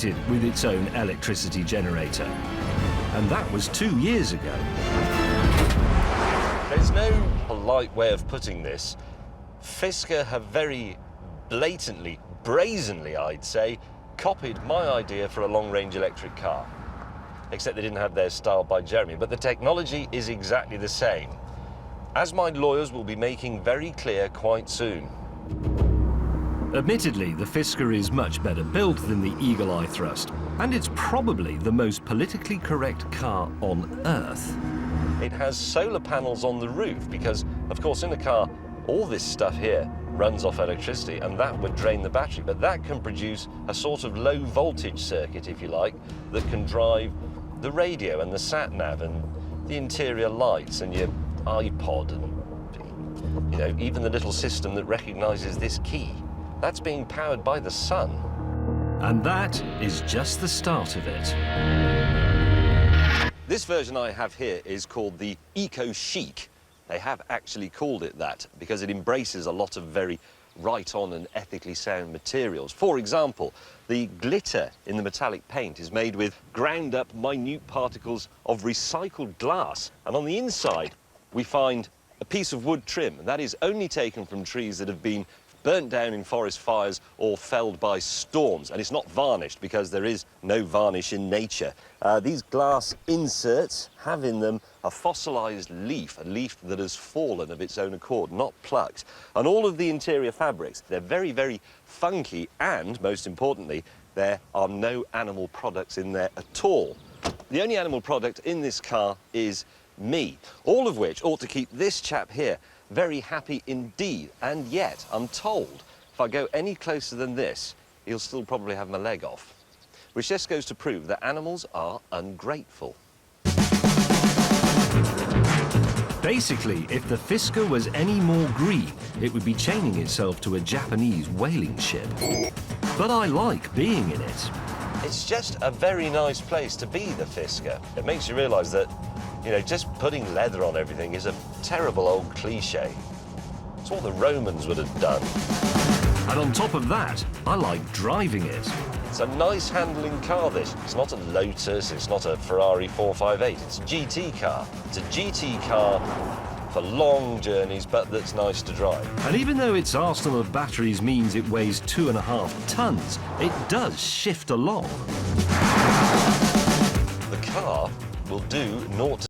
fitted with its own electricity generator. And that was 2 years ago. There's no polite way of putting this. Fisker have very blatantly, brazenly, I'd say, copied my idea for a long-range electric car. Except they didn't have theirs styled by Jeremy, but the technology is exactly the same, as my lawyers will be making very clear quite soon. Admittedly, the Fisker is much better built than the Eagle Eye Thrust, and it's probably the most politically correct car on Earth. It has solar panels on the roof because, of course, in a car, all this stuff here runs off electricity, and that would drain the battery, but that can produce a sort of low voltage circuit, if you like, that can drive the radio and the sat-nav and the interior lights and your iPod and, you know, even the little system that recognizes this key. That's being powered by the sun. And that is just the start of it. This version I have here is called the Eco Chic. They have actually called it that because it embraces a lot of very right-on and ethically sound materials. For example, the glitter in the metallic paint is made with ground-up minute particles of recycled glass. And on the inside, we find a piece of wood trim, and that is only taken from trees that have been burnt down in forest fires or felled by storms. And it's not varnished because there is no varnish in nature. These glass inserts have in them a fossilized leaf, a leaf that has fallen of its own accord, not plucked. And all of the interior fabrics, they're very, very funky, and most importantly, there are no animal products in there at all. The only animal product in this car is me, all of which ought to keep this chap here very happy indeed. And yet, I'm told, if I go any closer than this, he'll still probably have my leg off. Which just goes to prove that animals are ungrateful. Basically, if the Fisker was any more green, it would be chaining itself to a Japanese whaling ship. But I like being in it. It's just a very nice place to be, the Fisker. It makes you realise that, you know, just putting leather on everything is a terrible old cliche. It's what the Romans would have done. And on top of that, I like driving it. It's a nice handling car, this. It's not a Lotus, it's not a Ferrari 458, it's a GT car. It's a GT car for long journeys, but that's nice to drive. And even though its arsenal of batteries means it weighs 2.5 tons, it does shift along. The car will do 0 to